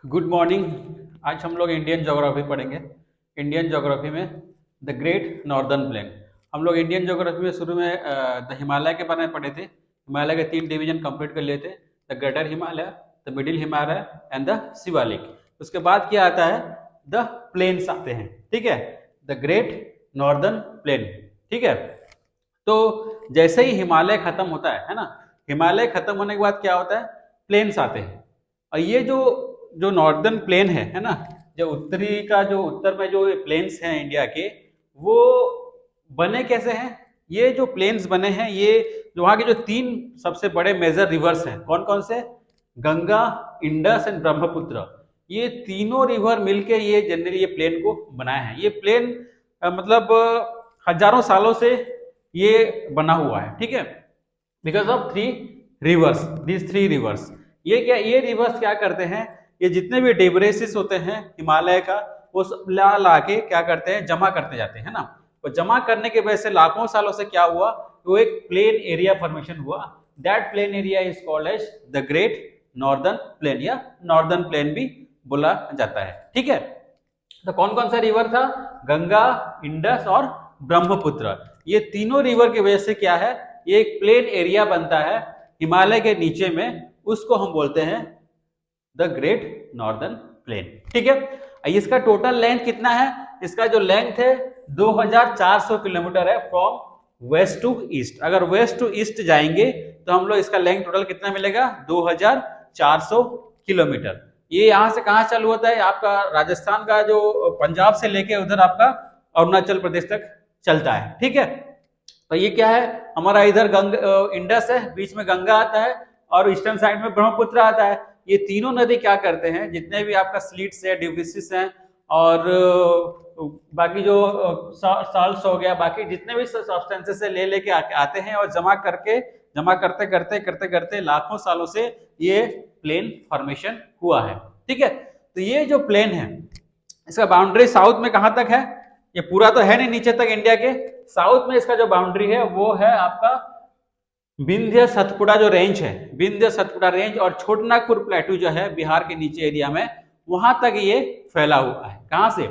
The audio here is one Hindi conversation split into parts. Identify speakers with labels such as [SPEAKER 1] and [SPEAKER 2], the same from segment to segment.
[SPEAKER 1] Good morning. आज हम लोग इंडियन ज्योग्राफी पढ़ेंगे। इंडियन ज्योग्राफी में द ग्रेट नॉर्दर्न प्लेन। हम लोग इंडियन ज्योग्राफी में शुरू में द हिमालय के बारे में पढ़े थे। हिमालय के 3 डिवीजन कंप्लीट कर लिए थे, the greater Himalaya, the middle Himalaya and the Shivalik. उसके बाद क्या आता है, द प्लेन्स आते हैं। ठीक है, द ग्रेट नॉर्दर्न प्लेन। ठीक है, तो जैसे ही हिमालय खत्म होता है ना, हिमालय खत्म होने के बाद क्या होता है, प्लेन्स आते हैं। और ये जो जो नॉर्दर्न प्लेन है ना, जो उत्तरी का जो उत्तर में जो प्लेन्स हैं इंडिया के, वो बने कैसे हैं। ये जो प्लेन्स बने हैं, ये जो वहाँ के जो 3 सबसे बड़े मेजर रिवर्स हैं, कौन कौन से, गंगा, इंडस एंड ब्रह्मपुत्र। ये तीनों रिवर मिलके ये जनरली ये प्लेन को बनाए हैं। ये प्लेन मतलब हजारों सालों से ये बना हुआ है। ठीक है, because of 3 reverse, these 3 reverse. ये क्या, ये रिवर्स क्या करते हैं, ये जितने भी डेब्रेसिस होते हैं हिमालय का, वो सब ला ला के क्या करते हैं, जमा करते जाते हैं ना। तो जमा करने के वजह से लाखों सालों से क्या हुआ, वो एक प्लेन एरिया फॉर्मेशन हुआ। That plain area is called as the great northern plain, या नॉर्दर्न प्लेन भी बोला जाता है। ठीक है, तो कौन कौन सा रिवर था, गंगा, इंडस और ब्रह्मपुत्र। ये तीनों रिवर की वजह से क्या है, ये एक प्लेन एरिया बनता है हिमालय के नीचे में, उसको हम बोलते हैं द ग्रेट नॉर्दर्न प्लेन। ठीक है, इसका टोटल लेंथ कितना है, इसका जो लेंथ है 2400 किलोमीटर है, फ्रॉम वेस्ट टू ईस्ट। अगर वेस्ट टू ईस्ट जाएंगे तो हम लोग इसका लेंथ टोटल कितना मिलेगा, 2400 किलोमीटर। ये यहां से कहां चालू होता है, आपका राजस्थान का जो पंजाब से लेके उधर आपका अरुणाचल प्रदेश तक चलता है। ठीक है, तो ये क्या है, हमारा इधर इंडस है, बीच में गंगा आता है, और ईस्टर्न साइड में ब्रह्मपुत्र आता है। ये तीनों नदी क्या करते हैं, जितने भी आपका स्लीट्स है, डिविसिस हैं, और बाकी जो साल्ट्स हो गया, बाकी जितने भी सब्सटेंसेस है, ले लेके आते हैं और जमा करते करते करते करते लाखों सालों से ये प्लेन फॉर्मेशन हुआ है। ठीक है, तो ये जो प्लेन है, इसका बाउंड्री साउथ में कहां तक है, ये पूरा तो है नहीं नीचे तक इंडिया के। साउथ में इसका जो बाउंड्री है वो है आपका विंध्य सतपुड़ा जो रेंज है, विंध्य सतपुड़ा रेंज, और छोटनागपुर प्लेटू जो है बिहार के नीचे एरिया में, वहां तक ये फैला हुआ है। कहां से,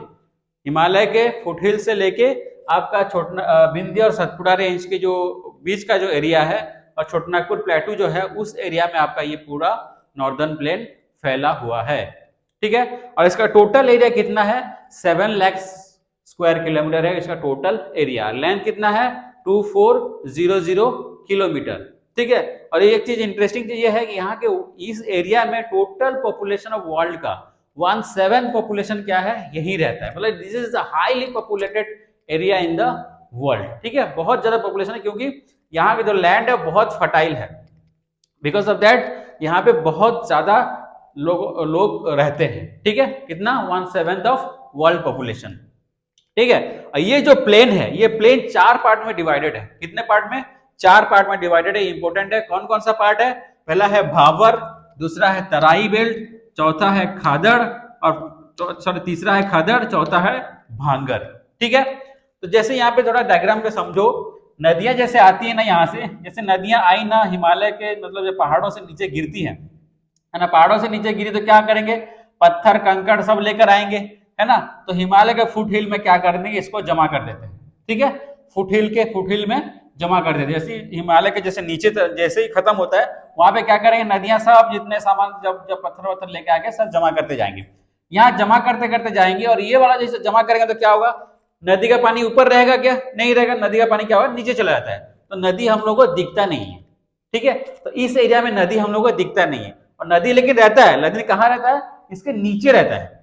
[SPEAKER 1] हिमालय के फुटहिल से लेके आपका विंध्य और सतपुड़ा रेंज के जो बीच का जो एरिया है, और छोटनागपुर प्लेटू जो है, उस एरिया में आपका ये पूरा नॉर्दर्न प्लेन फैला हुआ है। ठीक है, और इसका टोटल एरिया कितना है, 7 लाख स्क्वायर किलोमीटर है इसका टोटल एरिया। लेंथ कितना है, 2400 किलोमीटर। ठीक है, और एक चीज इंटरेस्टिंग चीज ये है कि यहाँ के इस एरिया में टोटल पॉपुलेशन ऑफ वर्ल्ड का 1/7 पॉपुलेशन क्या है, यही रहता है। मतलब this is the highly populated area in the world. ठीक है, बहुत ज्यादा पॉपुलेशन है, क्योंकि यहाँ के जो लैंड है बहुत फर्टाइल है। बिकॉज ऑफ दैट यहाँ पे बहुत ज्यादा लोग रहते हैं। ठीक है, कितना, 1/7 ऑफ वर्ल्ड पॉपुलेशन। ठीक है, और ये जो प्लेन है, ये प्लेन 4 पार्ट में डिवाइडेड है। कितने पार्ट में, 4 पार्ट में डिवाइडेड है। इंपॉर्टेंट है, कौन कौन सा पार्ट है, पहला है भावर, दूसरा है तराई बेल्ट, चौथा है खादड़, और सॉरी तीसरा है खादड़, चौथा है भांगर। ठीक है, तो जैसे यहाँ पे थोड़ा डायग्राम पे समझो, नदियां जैसे आती है ना, यहाँ से जैसे नदियां आई ना हिमालय के, मतलब जो पहाड़ों से नीचे गिरती है ना, पहाड़ों से नीचे गिरी तो क्या करेंगे, पत्थर कंकड़ सब लेकर आएंगे, है ना। तो हिमालय के फुट हिल में क्या कर देंगे, इसको जमा कर देते हैं। ठीक है, फुट हिल में जमा कर देते हैं। जैसे हिमालय के जैसे नीचे जैसे ही खत्म होता है, वहां पे क्या करेंगे, नदियां सब जितने सामान जब जब पत्थर वत्थर लेके आके सब जमा करते जाएंगे। यहाँ जमा करते करते जाएंगे, और ये वाला जैसे जमा करेंगे तो क्या होगा, नदी का पानी ऊपर रहेगा क्या, नहीं रहेगा, नदी का पानी क्या होगा, नीचे चला जाता है। तो नदी हम लोग को दिखता नहीं है। ठीक है, तो इस एरिया में नदी हम लोग को दिखता नहीं है, और नदी लेकिन रहता है, नदी कहाँ रहता है, इसके नीचे रहता है,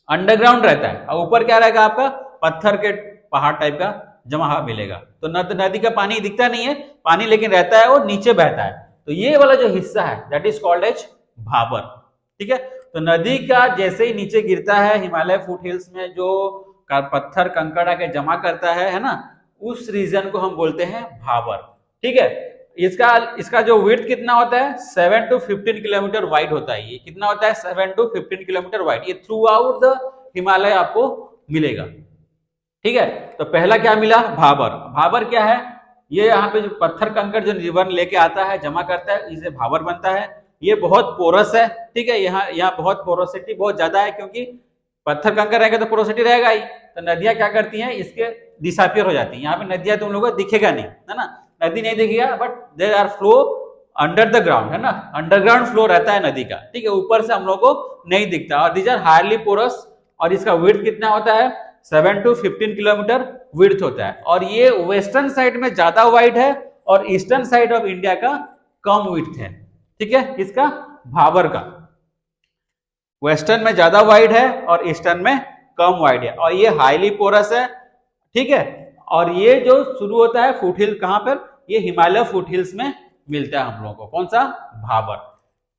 [SPEAKER 1] अंडरग्राउंड रहता है, और ऊपर क्या रहेगा आपका, पत्थर के पहाड़ टाइप का जमा मिलेगा। तो नदी का पानी दिखता नहीं है, पानी लेकिन रहता है, और नीचे बहता है। तो ये वाला जो हिस्सा है that is called as Bhabar. ठीक है, तो नदी का जैसे ही नीचे गिरता है हिमालय फुट हिल्स में, जो पत्थर कंकड़ आके जमा करता है ना, उस रीजन को हम बोलते हैं भाबर। ठीक है, इसका जो विड्थ कितना होता है, 7 to 15 किलोमीटर वाइड होता है। ये कितना होता है, 7 to 15 किलोमीटर वाइड। ये थ्रू आउट द हिमालय आपको मिलेगा। ठीक है, तो पहला क्या मिला, भाबर। भाबर क्या है, ये यहाँ पे जो पत्थर कंकड़ जो रिवर लेके आता है, जमा करता है, इसे भाबर बनता है। ये बहुत पोरस है, ठीक है, यहाँ यहाँ बहुत पोरोसिटी बहुत ज्यादा है, क्योंकि पत्थर कंकर रहेगा तो पोरोसिटी रहेगा ही। तो नदियां क्या करती हैं, इसके डिसअपियर हो जाती है। यहाँ पे नदियां तुम लोगों को दिखेगा नहीं, है ना, नदी नहीं दिखेगा, but there are flow under the ground, है ना, अंडरग्राउंड फ्लो रहता है नदी का, ठीक है, ऊपर से हम लोग को नहीं दिखता। और दीज आर हाईली पोरस, और इसका विड्थ कितना होता है, 7 to 15 किलोमीटर विड्थ होता है। और ये वेस्टर्न साइड में ज्यादा वाइड है और ईस्टर्न साइड ऑफ इंडिया का कम विड्थ है, ठीक है, इसका भाबर का वेस्टर्न में ज्यादा वाइड है और ईस्टर्न में कम वाइड है, और ये हाईली पोरस है, ठीक है। और ये जो शुरू होता है फुटहिल कहां पर, ये हिमालय फुटहिल्स में मिलता है हम लोगों को, कौन सा, भाबर,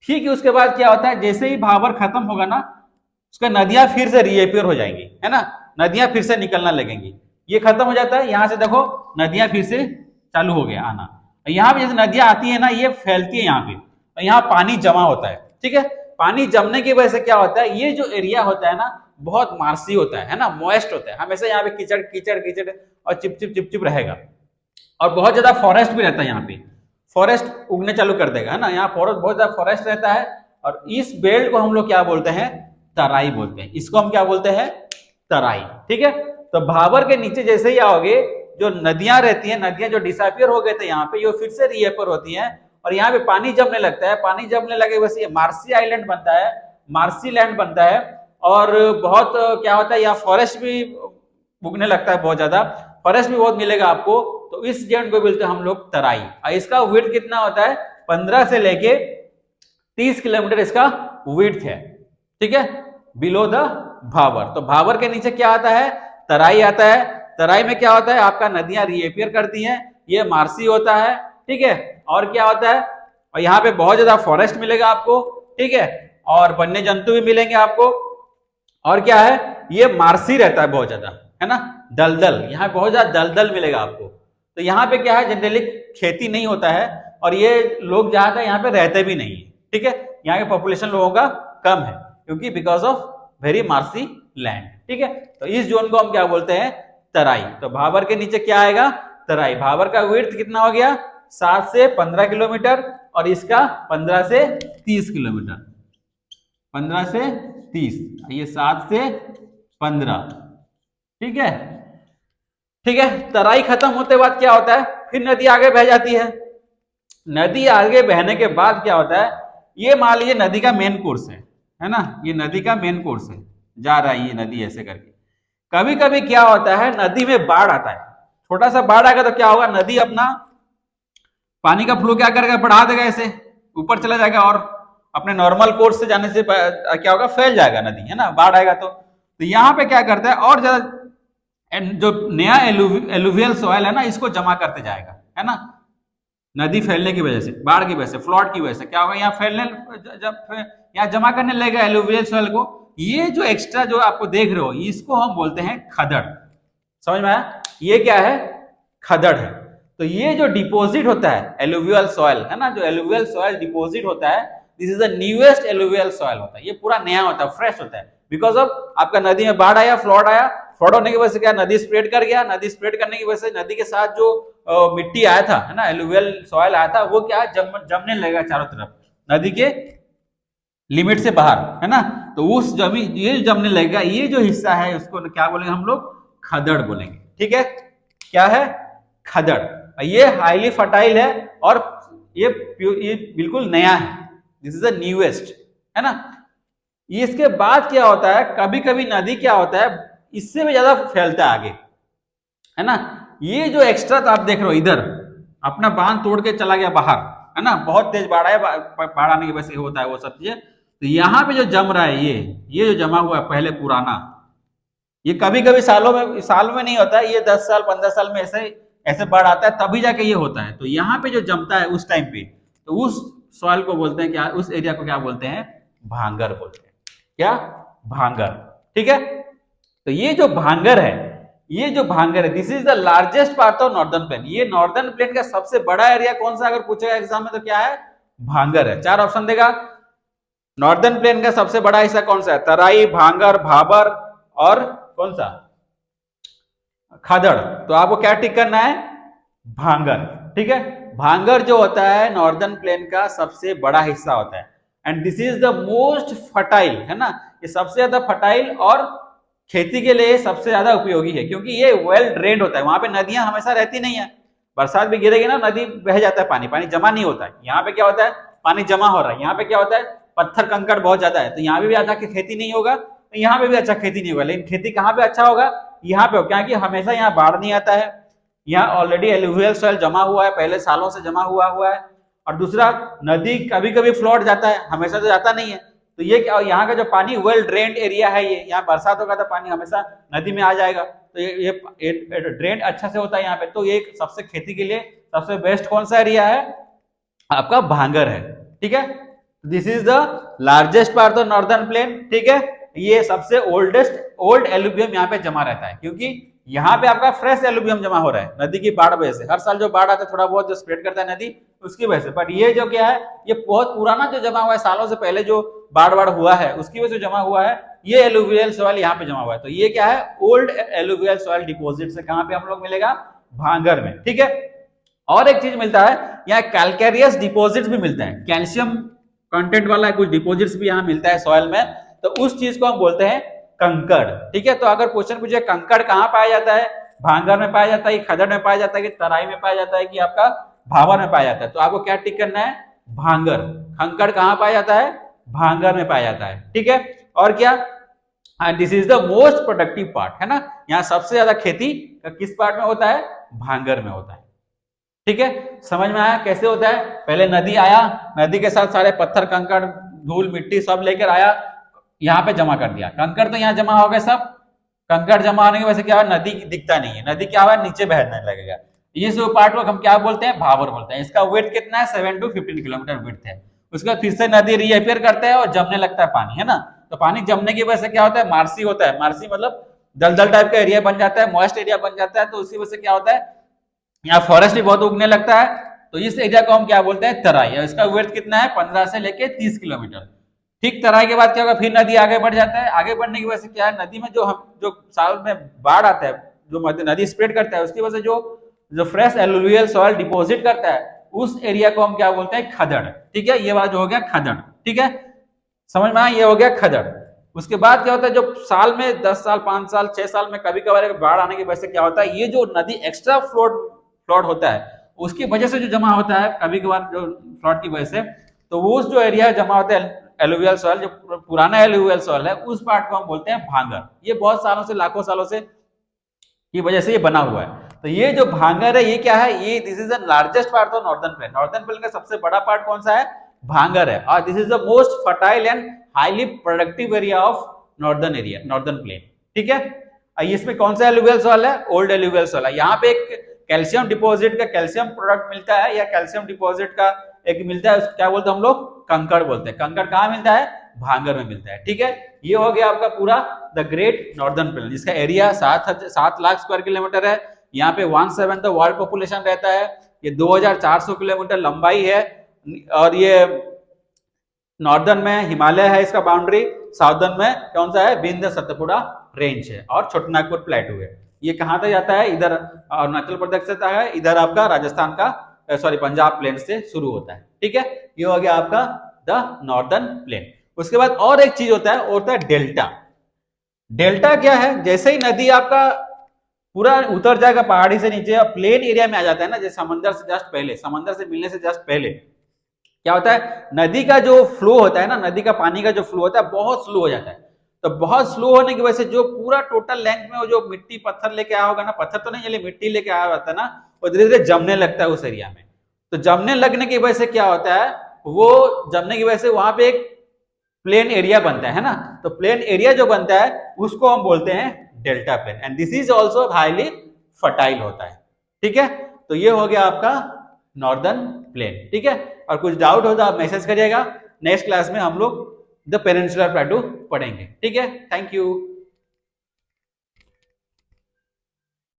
[SPEAKER 1] ठीक है। उसके बाद क्या होता है, जैसे ही भाबर खत्म होगा ना, उसका नदियां फिर से रीअपियर हो जाएंगी, है ना, नदियां फिर से निकलना लगेंगी। ये खत्म हो जाता है, यहां से देखो नदियां फिर से चालू हो गया आना। यहाँ पे जैसे नदियां आती है ना, ये फैलती है यहाँ पे, और यहाँ पानी जमा होता है, ठीक है। पानी जमने की वजह से क्या होता है, ये जो एरिया होता है ना, बहुत मार्सी होता है ना, मॉइस्ट होता है, हमेशा यहाँ पे कीचड़ कीचड़ कीचड़ और चिपचिप चिपचिप रहेगा। और बहुत ज्यादा फॉरेस्ट भी रहता है यहाँ पे, फॉरेस्ट उगने चालू कर देगा, है ना, यहाँ फॉरेस्ट बहुत ज्यादा फॉरेस्ट रहता है। और इस बेल्ट को हम लोग क्या बोलते हैं, तराई बोलते हैं, इसको हम क्या बोलते हैं, तराई, ठीक है। तो भाबर के नीचे जैसे ही आओगे, जो नदियां रहती हैं, नदियां जो डिसअपियर हो गए थे यहाँ पे, ये फिर से रीअपियर होती हैं, और यहाँ पे पानी जमने लगता है, पानी जमने लगे बस ये मार्सी आइलैंड बनता है, मार्सी लैंड बनता है। और बहुत क्या होता है, यहाँ फॉरेस्ट भी उगने लगता है, बहुत ज्यादा फॉरेस्ट भी बहुत मिलेगा आपको। तो इस जैंट को बोलते हैं हम लोग तराई। और इसका विड्थ कितना होता है, 15 से लेके 30 किलोमीटर इसका विड्थ है, ठीक है, बिलो द भाबर। तो भाबर के नीचे क्या आता है, तराई आता है। तराई में क्या होता है, आपका नदियां रीअपियर करती हैं, ये मार्सी होता है, ठीक है। और क्या होता है, और यहाँ पे बहुत ज्यादा फॉरेस्ट मिलेगा आपको, ठीक है, और वन्य जंतु भी मिलेंगे आपको। और क्या है, ये मार्सी रहता है बहुत ज्यादा, है ना, दलदल, यहाँ बहुत ज्यादा दलदल मिलेगा आपको। तो यहाँ पे क्या है, जनरली खेती नहीं होता है, और ये लोग जहां तक यहाँ पे रहते भी नहीं है, ठीक है, यहाँ के पॉपुलेशन लोगों का कम है, क्योंकि because of very marshy land, ठीक है। तो इस जोन को हम क्या बोलते हैं, तराई। तो भाबर के नीचे क्या आएगा, तराई। भाबर का विड्थ कितना हो गया, 7 से 15 किलोमीटर, और इसका 15 से 30 किलोमीटर, 15 से 30, ये 7 से 15, ठीक है, ठीक है। तराई खत्म होते बाद क्या होता है, फिर नदी आगे बह जाती है। नदी आगे बहने के बाद क्या होता है, ये मान लीजिए नदी का मेन कोर्स है ना, ये नदी का मेन कोर्स है, जा रहा है ये नदी ऐसे करके। कभी कभी क्या होता है, नदी में बाढ़ आता है, छोटा सा बाढ़ आएगा तो क्या होगा, नदी अपना पानी का फ्लो क्या करेगा, बढ़ा देगा, ऐसे ऊपर चला जाएगा, और अपने नॉर्मल कोर्स से जाने से क्या होगा, फैल जाएगा नदी, है ना, बाढ़ आएगा तो यहाँ पे क्या करता है, और ज्यादा जो नया एलुवियल सॉइल है ना, इसको जमा करते जाएगा, है ना, नदी फैलने की वजह से, बाढ़ की वजह से, फ्लड की वजह से क्या होगा, यहाँ फैलने, जब यहाँ जमा करने लगेगा एलुवियल सॉइल को। ये जो एक्स्ट्रा जो आपको देख रहे हो, इसको हम बोलते हैं खदड़, समझ में आया, ये क्या है, खदड़ है। तो ये जो डिपॉजिट होता है एलुवियल सॉइल, है ना, जो एलुवियल सॉइल डिपॉजिट होता है, this is the newest alluvial soil होता है, ये पूरा नया होता है, फ्रेश होता है, बिकॉज ऑफ आपका नदी में बाढ़ आया, फ्लड आया, फ्लड होने की वजह से क्या, नदी स्प्रेड कर गया, नदी स्प्रेड करने की वजह से नदी के साथ जो मिट्टी आया था, है ना, एलुवियल सॉइल आया था, वो क्या जमने लगेगा चारों तरफ, नदी के लिमिट से बाहर, है ना। तो उस जमीन, ये जमने लगेगा, ये जो हिस्सा है उसको क्या बोलेंगे हम लोग, खदड़ बोलेंगे, ठीक है। क्या है, खदड़। ये हाईली फर्टाइल है, और ये बिल्कुल नया है, दिस इज द न्यूएस्ट, है ना। इसके बाद क्या होता है, कभी कभी नदी क्या होता है, इससे भी ज्यादा फैलता है आगे, है ना। ये जो एक्स्ट्रा आप देख रहे हो, इधर अपना बांध तोड़ के चला गया बाहर, है ना, बहुत तेज बाढ़ है, बाढ़ आने की वजह से होता है वो सब चीजें। तो यहाँ पे जो जम रहा है, ये जो जमा हुआ है पहले पुराना, ये कभी कभी सालों में नहीं होता है, ये 10 साल 15 साल में ऐसे बाढ़ आता है, तभी जाके ये होता है। तो यहाँ पे जो जमता है उस टाइम पे, तो उस सॉइल को बोलते हैं क्या, उस एरिया को क्या बोलते हैं, भांगर बोलते हैं, क्या, भांगर, ठीक है। तो ये जो भांगर है, this is the largest part of northern plain. ये नॉर्दर्न प्लेन का सबसे बड़ा एरिया कौन सा, अगर पूछेगा एग्जाम में, तो क्या है, भांगर है। 4 ऑप्शन देगा, नॉर्दर्न प्लेन का सबसे बड़ा हिस्सा कौन सा है, तराई, भांगर, भाबर, और कौन सा, खदड़। तो आपको क्या टिक करना है, भांगर, ठीक है। भांगर जो होता है नॉर्दर्न प्लेन का सबसे बड़ा हिस्सा होता है। And this is the most fertile, है ना, ये सबसे ज्यादा फर्टाइल और खेती के लिए सबसे ज्यादा उपयोगी है, क्योंकि ये वेल ड्रेन्ड होता है। वहां पे नदियां हमेशा रहती नहीं है, बरसात भी गिरेगी ना नदी बह जाता है, पानी पानी जमा नहीं होता है। यहाँ पे क्या होता है, पानी जमा हो रहा है। यहाँ पे क्या होता है, पत्थर कंकड़ बहुत ज्यादा है, तो यहाँ पे भी अच्छा खेती नहीं होगा, तो यहाँ पे भी अच्छा खेती नहीं होगा। लेकिन खेती कहाँ पे अच्छा होगा, यहाँ पे, क्योंकि हमेशा यहाँ बाढ़ नहीं आता है, यहाँ ऑलरेडी एलुवियल सॉइल जमा हुआ है, पहले सालों से जमा हुआ है। और दूसरा, नदी कभी कभी फ्लड जाता है, हमेशा तो जाता नहीं है। तो ये क्या, यहाँ का जो पानी वेल ड्रेन्ड एरिया है, ये यहाँ बरसात होगा तो पानी हमेशा नदी में आ जाएगा, तो ये ड्रेन अच्छा से होता है यहाँ पे। तो ये सबसे खेती के लिए सबसे बेस्ट कौन सा एरिया है, आपका भांगर है, ठीक है। This is the largest part of northern plain, ठीक है। ये सबसे ओल्ड एलुवियम यहाँ पे जमा रहता है, क्योंकि यहाँ पे आपका फ्रेश एलुवियम जमा हो रहा है नदी की बाढ़ वजह से। हर साल जो बाढ़ आता है थोड़ा बहुत जो स्प्रेड करता है नदी, उसकी वजह से। बट ये जो क्या है, ये बहुत पुराना जो जमा हुआ है, सालों से पहले जो बाढ़ हुआ है उसकी वजह से जमा हुआ है, ये एलुवियल सॉइल यहाँ पे जमा हुआ है। तो ये क्या है, ओल्ड एलुवियल सॉइल डिपॉजिट से कहाँ पे हम लोग मिलेगा, भांगर में, ठीक है। और एक चीज मिलता है यहाँ, कैलकेरियस डिपॉजिट्स भी मिलता है, कैल्शियम कंटेंट वाला कुछ डिपॉजिट्स भी यहाँ मिलता है सॉइल में, तो उस चीज को हम बोलते हैं कंकड़, ठीक है। तो अगर क्वेश्चन पूछे कंकड़ कहाँ पाया जाता है, भांगर में पाया जाता है, खदड़ में पाया जाता है, कि तराई में पाया जाता है, कि आपका भावर में पाया जाता है, तो आपको क्या टिक करना है, भांगर। कंकड़ कहाँ पाया जाता है, भांगर में पाया जाता है, ठीक है। और क्या, this is the most productive part, है ना, यहाँ सबसे ज्यादा खेती किस पार्ट में होता है, भांगर में होता है, ठीक है। समझ में आया कैसे होता है, पहले नदी आया, नदी के साथ सारे पत्थर कंकड़ धूल मिट्टी सब लेकर आया, यहाँ पे जमा कर दिया। कंकड़ तो यहाँ जमा हो गए सब, कंकड़ जमा होने की वजह से क्या है, नदी दिखता नहीं है, नदी क्या हुआ, नीचे बहने लगेगा। इस पार्ट को हम क्या बोलते हैं, भावर बोलते हैं। इसका वेट कितना है, 7 to 15 किलोमीटर वेट है। उसके बाद फिर से नदी रीअपियर करता है और जमने लगता है पानी, है ना। तो पानी जमने की वजह से क्या होता है, मार्सी होता है, मार्सी मतलब दलदल टाइप का एरिया बन जाता है, मॉइस्ट एरिया बन जाता है। तो उसी वजह से क्या होता है, यहाँ फॉरेस्ट भी बहुत उगने लगता है, तो इस एरिया को हम क्या बोलते हैं, तराई। और इसका वेट कितना है, 15 से लेके 30 किलोमीटर। ठीक, तराई के बाद क्या होगा, फिर नदी आगे बढ़ जाता है। आगे बढ़ने की वजह से क्या है, नदी में जो साल में बाढ़ आता है, जो नदी स्प्रेड करता है, उसकी वजह से जो फ्रेश एलुवियल सॉइल डिपॉजिट करता है, उस एरिया को हम क्या बोलते हैं, खदड़, ठीक है। ये बात जो हो गया खदड़, ठीक है, समझ में आया, ये हो गया खदड़। उसके बाद क्या होता है, जो साल में 10 साल 5 साल 6 साल में कभी कभार बाढ़ आने की वजह से क्या होता है, ये जो नदी एक्स्ट्रा फ्लड होता है, उसकी वजह से जो जमा होता है कभी कभार जो फ्लड की वजह से, तो वो जो एरिया जमा होता है एलुवियल सॉइल, जो पुराना एलुवियल सॉइल है, उस पार्ट को हम बोलते हैं भांगर। ये बहुत सालों से, लाखों सालों से की वजह से ये बना हुआ है। तो ये जो भांगर है, ये क्या है, ये this is the largest part of northern plain. Northern plain का सबसे बड़ा पार्ट कौन सा है, भांगर है। और this is the most fertile and highly productive area of northern plain, ठीक है। इसमें कौन सा एलुवियल सॉइल है, ओल्ड एलुवियल सॉइल है। यहाँ पे एक कैल्शियम डिपॉजिट का कैल्शियम प्रोडक्ट मिलता है, या कैल्शियम डिपॉजिट का एक मिलता है, क्या बोलते हैं हम लोग, कंकड़ बोलते हैं। कंकड़ कहाँ मिलता है, भांगर में मिलता है, ठीक है। ये हो गया आपका पूरा द ग्रेट नॉर्दर्न प्लेन, जिसका एरिया 7 लाख स्क्वायर किलोमीटर है। यहाँ पे 1/7 वर्ल्ड पॉपुलेशन रहता है। ये 2400 किलोमीटर लंबाई है। और ये नॉर्दर्न में हिमालय है इसका बाउंड्री, साउदर्न में कौन सा है, विंध्य सतपुड़ा रेंज है, और छोटानागपुर प्लेटू है। ये कहाँ तक जाता है, इधर अरुणाचल प्रदेश से है, इधर आपका राजस्थान का पंजाब प्लेन से शुरू होता है, ठीक है। ये हो गया आपका द नॉर्दर्न प्लेन। उसके बाद और एक चीज होता है, वो होता है डेल्टा। डेल्टा क्या है, जैसे ही नदी आपका पूरा उतर जाएगा पहाड़ी से नीचे और प्लेन एरिया में आ जाता है ना, जैसे समंदर से जस्ट पहले, समंदर से मिलने से जस्ट पहले क्या होता है, नदी का जो फ्लो होता है ना, नदी का पानी का जो फ्लो होता है बहुत स्लो हो जाता है। तो बहुत स्लो होने की वजह से जो पूरा टोटल लेंथ में वो जो मिट्टी पत्थर लेके आया होगा ना, पत्थर तो नहीं, चलिए मिट्टी लेके आया होता है ना, वो धीरे धीरे जमने लगता है उस एरिया में। तो जमने लगने की वजह से क्या होता है, वो जमने की वजह से वहां पे एक प्लेन एरिया बनता है ना। तो प्लेन एरिया जो बनता है उसको हम बोलते हैं delta plain, and this is also highly fertile होता है, ठीक है। तो ये हो गया आपका नॉर्दर्न प्लेन, ठीक है। और कुछ डाउट हो तो आप मैसेज करिएगा, नेक्स्ट क्लास में हम लोग द पेनिनसुलर प्लेटू पढ़ेंगे, ठीक है। Thank you.